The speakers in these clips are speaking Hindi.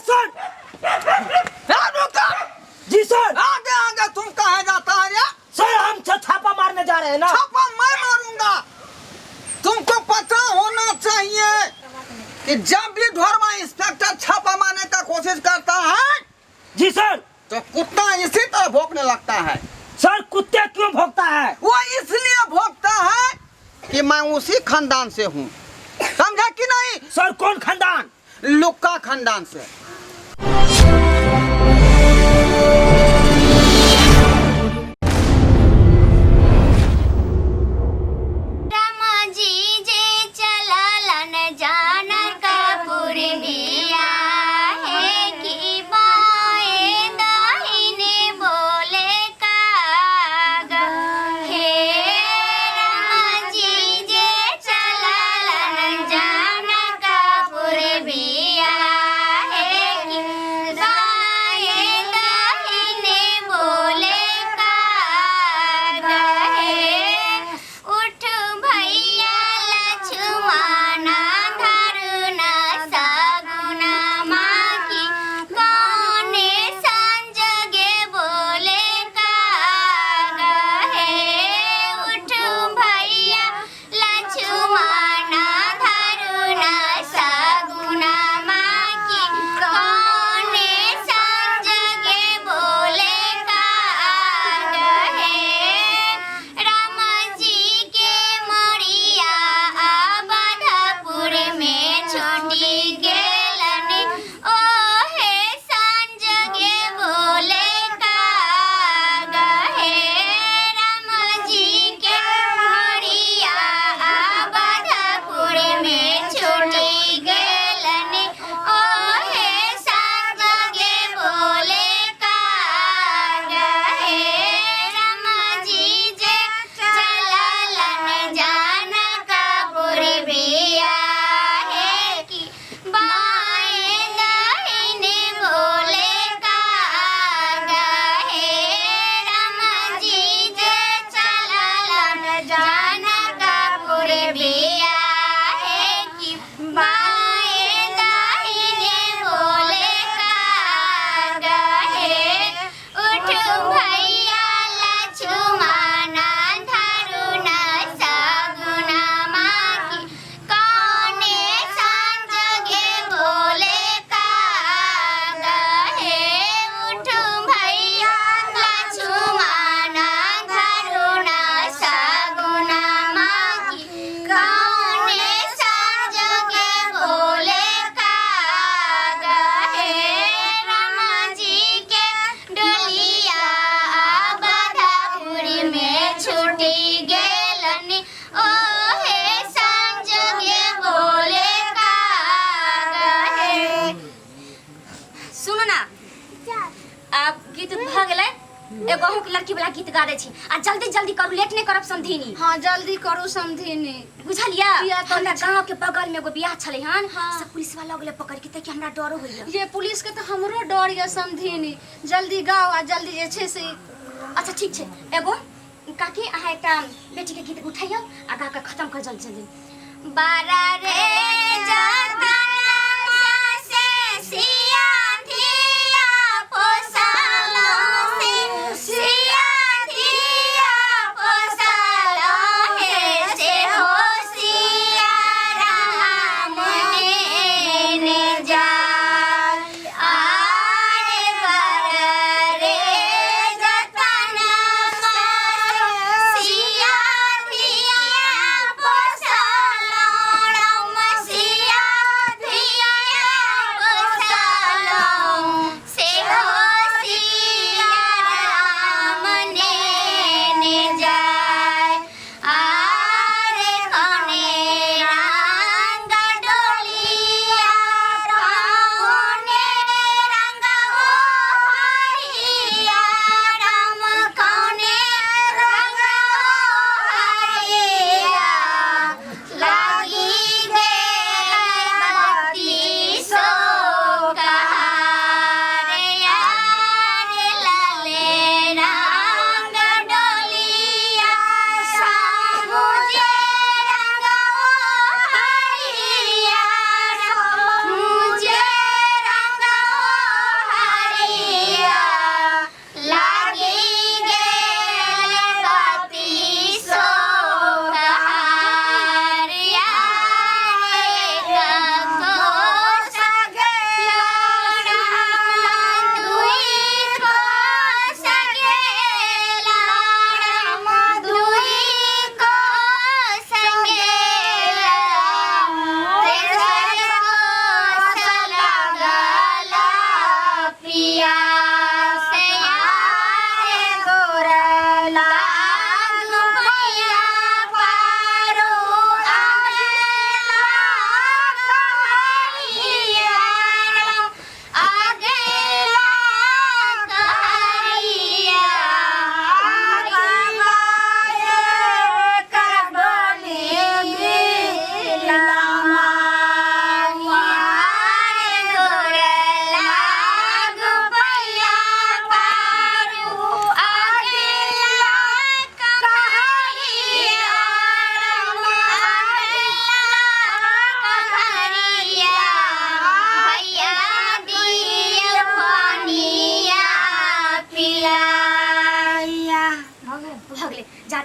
सर। जी सर। आगे आगे तुम कहाँ जाता है रे? सर हम छापा मारने जा रहे हैं ना। छापा मैं मारूंगा। तुमको पता होना चाहिए कि जब भी ढोरमा इंस्पेक्टर छापा मारने का कोशिश करता है जी सर। तो कुत्ता इसी तरह भौंकने लगता है। सर कुत्ते क्यों भौंकता है? वो इसलिए भौंकता है कि मैं उसी खानदान से हूँ, समझा कि नहीं? सर कौन खानदान? लुक्का खानदान से। एगो के लड़की वाला गीत गा दे छी आ जल्दी जल्दी करू, लेट नहीं करब समधिनी। हां जल्दी करू समधिनी। बुझलिया? हमरा गांव के बगल में एगो बियाह छले हन, सब पुलिस वाला लगले पकड़ के, त कि हमरा डरो होइया। ये पुलिस के तो हमरो डर या समधिनी। जल्दी गाओ आ जल्दी जे छे से। अच्छा ठीक छे। एगो काकी आहा एकटा बेटी के गीत उठाइयो आ गा के खत्म कर जल्दी जल्दी। बारा रे जगना से सिया धिया पोसालो से सिया धिया पोसालो हे से हो सिया राम ने जाय आरे बारा रे जगना सिया धिया पोसालो राम सिया धिया पोसालो से हो सिया राम ने जाय आरे कने रंग डोलिया कने रंग हरिया राम कने रंग हरिया लागी गेल बाती सो कहारे यारे लाले रंग डोलिया सामुझे रंग हरिया मुझे रंग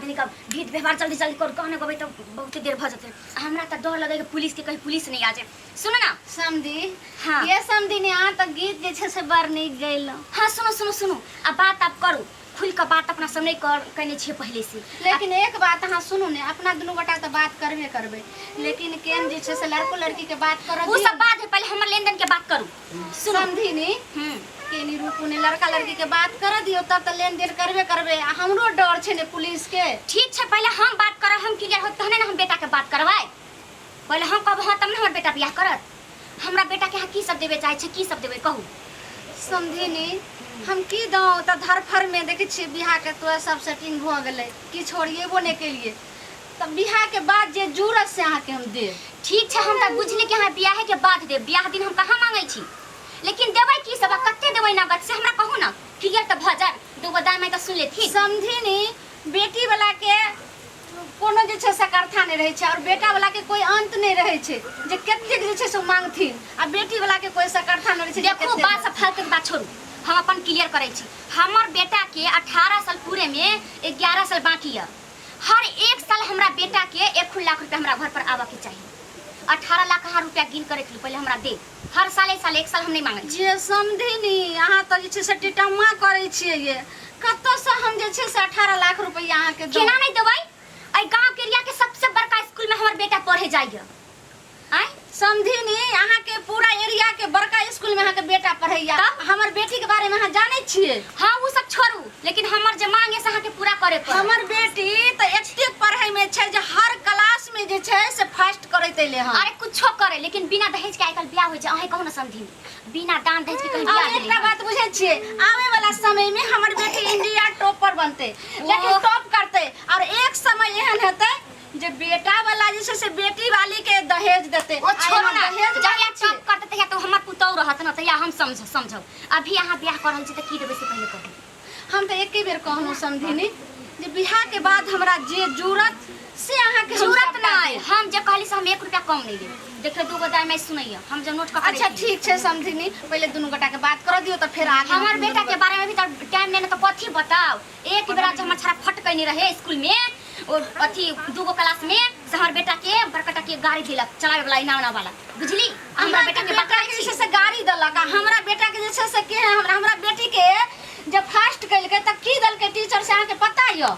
आदमी का भीत व्यवहार जल्दी जल्दी कर कहने को तो बहुत देर भ जते हमरा त डर लगे कि पुलिस के कहीं पुलिस नहीं आ जाए सुनो ना समधी हाँ। ये समधी ने आ तो गीत जे छे से बार नहीं गइल। हाँ सुनो अब बात आप करू खुल का बात अपना सामने करने छे पहले से लेकिन एक बात हाँ सुनो ने अपना दोनों गोटा तो बात करबे लेकिन केन जे छे से लड़को लड़की के बात कर वो सब बात है पहले हमर लेन देन के बात करू सुनो समधी ने केनी रूपू ने लड़का लड़की के बात कर दियो तब तो लेन देन करबे हमरो डर छे ने पुलिस के। ठीक है पहले हम बात करब हम क्लियर हो तहने ना हम बेटा के बात करवाए पहले हम कहब हाँ तब ना हमर बेटा बियाह करत हमरा बेटा के की सब देवे चाहे छे की सब देवे कहू समझी नी हम की दो त धरफर में देखे छी बियाह के तो सब सेटिंग हो गेले कि छोड़िए बोने के लिए तब बियाह के बाद जे जरूरत से आके हम दे ठीक है हम त बुझली कि हां बियाह के बाद दे बियाह दिन हम कहां मांगे छी लेकिन देबै की सब कत्ते देबै नगद से हमरा कहू ना क्लियर त भ जाए दूगो दाई में त सुन ले ठीक समझी नी बेटी वाला के कोनो जे छे सकरथा नहीं रहे छे और बेटा वाला के कोई अंत नहीं रहे छे जे कत्ते जे छे सो मांगथिन आ बेटी वाला के कोई सकरथा नहीं रहे छे देखो बात सब फालतू के बात छोड़ू हम अपन क्लियर करे छी हमर बेटा के 18 साल पूरे में 11 साल बाकी है हर एक साल हमरा बेटा के 1 लाख रुपया हमरा घर पर आवा के चाहिए 18 लाख रुपया गिन करे के पहले हमरा दे हर साल एक साल हम नहीं मांगे जे समझी नी अहाँ तो जे छे से टिटम्मा करे छिए ये कत्तो से हम जे छे से 18 लाख रुपया अहाँ के केना नहीं देबै आई गांव के एरिया के सबसे बड़का स्कूल में हमर बेटा पढ़े जाइए आई समझी नी अहाँ के पूरा एरिया के बड़का स्कूल में अहाँ के बेटा पढ़ैया हमर बेटी के बारे में अहाँ जाने छिए हां वो सब छोड़ू लेकिन हमर जे मांगे से अहाँ के पूरा करे पड़े हमर बेटी तो एते पढ़ाई में छे जे हर क्लास में जे छे से फर्स्ट करैत एले हम अरे कुछो करे लेकिन बिना दहेज के आजकल ब्याह हो जाए अहे कहू ना समझी बिना दान दहेज के कहीं ब्याह और एकटा बात बुझे छिए आवे वाला समय में हमर बेटी इंडिया टॉपर बनते लेकिन टॉप करते और एक समय एहन हेते जे बेटा वाला जे से बेटी वाली के दहेज देते ओ छोड़ ना दहेज जहिया टॉप करते तहिया तो हमर पुतौ रहत ना तहिया हम समझौ अभी अहाँ ब्याह कर रहल छी त की देबै से पहले कहू हम तो एके बेर कहलहुँ समझिनी जे बियाह के बाद हमरा जे जरूरत से अहाँ के जरूरत नहीं हम जे कहली से हम 1 रुपया कम नहीं देब देखियो दूगो दाई में सुनैया हम जो नोट कर अच्छा ठीक छे समझिनी पहले दोनों गोटा के बात कर दियो तो फिर आगे हमर बेटा के बारे में भी तो टाइम लेने तो कथी बताओ एक बेरा जे हमर छरा फट कइनी रहे स्कूल में और अथी दूगो क्लास में से हमर बेटा के बड़कटा के गाड़ी दिलक चलावे वाला इनाम वाला बुझली हमरा बेटा के बेटा के जैसे से गाड़ी दलक हमरा बेटा के जैसे से के हमरा बेटी के जब फर्स्ट कइलके त की दल के टीचर से आके के पता यो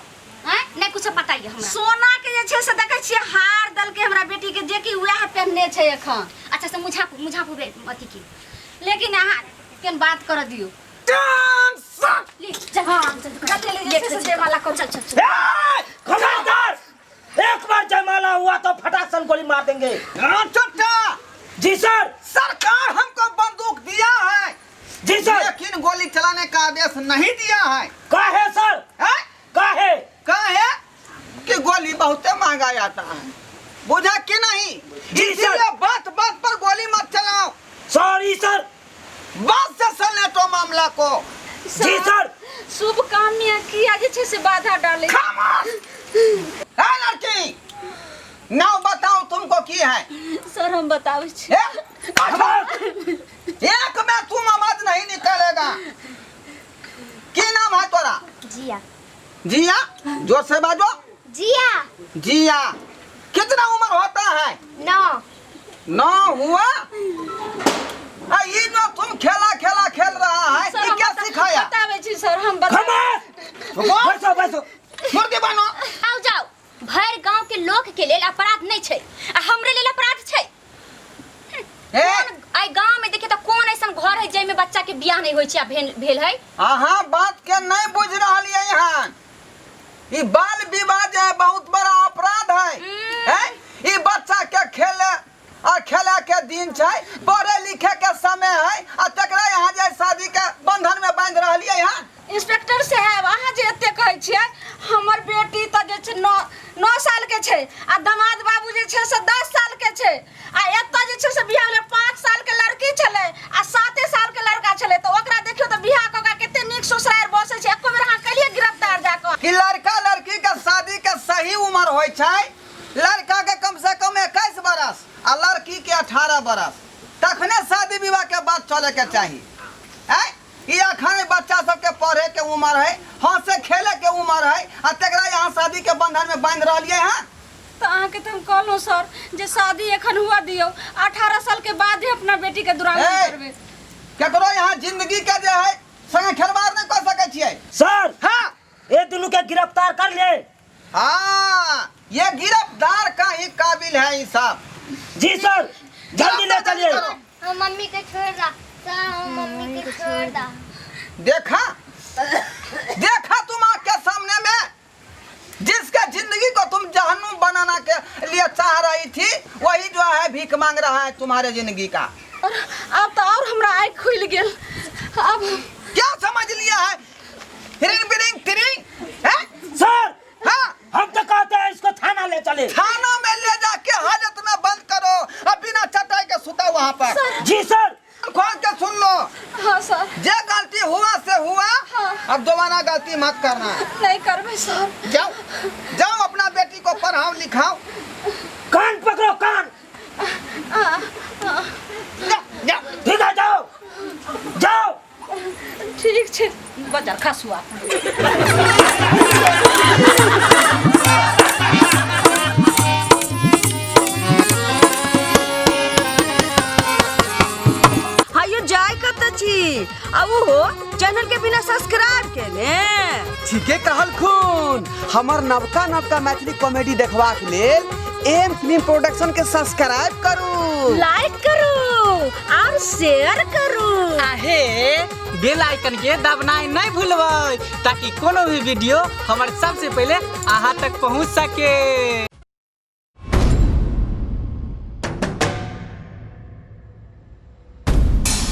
हैं नहीं कुछ पता है हमरा सोना के जे छे से देखे छिए हार दल के हमरा बेटी के जे की वह पहनने छे एखन अच्छा से मुझापुर अथी की लेकिन अहाँ केन बात कर दियो ले चल चल जयमाला को चल चल खबरदार एक बार जयमाला हुआ तो फटासन गोली मार देंगे चुपचा जी सर सरकार हमको बंदूक दिया है जी सर लेकिन गोली चलाने का आदेश नहीं दिया है काहे सर हैं? काहे काहे कि गोली बहुत महंगा आता है बुझा कि नहीं जी सर। इसीलिए बात बात पर गोली मत चलाओ सॉरी सर बात से सुने तो मामला को जी सर शुभ काम में किया जे छे से बाधा डाले खामोश है लड़की नाम बताओ तुमको की है सर हम बतावे छी एक में तुम आवाज नहीं निकलेगा की नाम है तोरा जिया जिया जोर से बाजो जिया जिया कितना उम्र होता है 9 हुआ ये जो तुम खेला खेल रहा है ये क्या सिखाया बतावे छी सर हम बसो बसो मुर्गी बनो आओ जाओ भर गांव के लोग के लेल अपराध नहीं छै आ हमरे लेल अपराध छै आई गांव में देखे तो कौन ऐसा घर है जे में बच्चा के बियाह नहीं होय छै आ भेल है अहाँ बात के नहीं बुझ रहलिए यहाँ ये बाल विवाह जो है बहुत बड़ा अपराध है ये बच्चा के खेले और खेला के दिन छै पढ़े लिखे के समय है और तकरा यहाँ जे शादी के बंधन में बांध रहलिए यहाँ इंस्पेक्टर साहब अहाँ जे एते कहै छियै हमर बेटी त जे छै 9 साल के छै आ दामाद बाबू जे छै से 10 साल के छै आ एतऽ जे छै से बियाह ले 5 साल के लड़की छलै आ 7 साल के लड़का छलै त ओकरा देखियो त बियाह क के कते नीक ससुराल बसै छै एको बेर अहाँ कलिए गिरफ्तार जाके कि लड़का लड़की के शादी के सही उम्र होय छै लड़का के कम से कम 21 बरस आ लड़की के 18 बरस तखने शादी विवाह के बात चले के चाहिए है ये अखन बच्चा सबके पढ़े के उम्र है, हंसे खेले के उम्र है, आ तकरा यहाँ शादी के बंधन में बांध रहिए हैं। तो अहाँके तो हम कहलहुँ सर जे शादी एखन हुआ दियो, 18 साल के बाद ही अपना बेटी के दुरागमन ए! करबे। केकरो यहाँ जिंदगी के जे है संगे खिलवाड़ नहीं कर सके छियै। सर हाँ ये दोनों के गिरफ्तार कर ले। हाँ, ये गिरफ्तार का ही काबिल है ये सब। जी सर, जल्दी ले चलिए। हम मम्मी के छोड़ दा सर, हम मम्मी के छोड़ दा। देखा देखा तुम आँख के सामने में जिसके जिंदगी को तुम जहन्नुम बनाना के लिए चाह रही थी, वही जो है भीख मांग रहा है तुम्हारे जिंदगी का। और अब तो और हमरा आँख खुल गेल। अब क्या समझ लिया है? हिरिंग बिरिंग तिरिंग है? सर हाँ, हम तो कहते हैं इसको थाना ले चले। थाना में ले जाके हाजत में बंद करो, अब बिना चटाई के सुता वहाँ पर। जी सर। खोल के सुन लो, हाँ सर, जे गलती हुआ से हुआ, हाँ। अब दोबारा गलती मत करना। नहीं करबे सर। जाओ जाओ, अपना बेटी को पढ़ाओ लिखाओ। कान पकड़ो कान। जाओ जाओ। ठीक है, जाओ जाओ। ठीक छै, बाजार खासुआ। हायो जाय कत छी अब हो चैनल के बिना सब्सक्राइब के ने। ठीके कहल खून, हमर नवका नवका मैथिली कॉमेडी देखबाक लेल एम फिल्म प्रोडक्शन के सब्सक्राइब करू, लाइक करू और शेयर करू। आहे बेल आइकन के दबनाई नहीं भूलबै ताकि कोनो भी वीडियो हमारे सबसे पहले अहाँ तक पहुंच सके।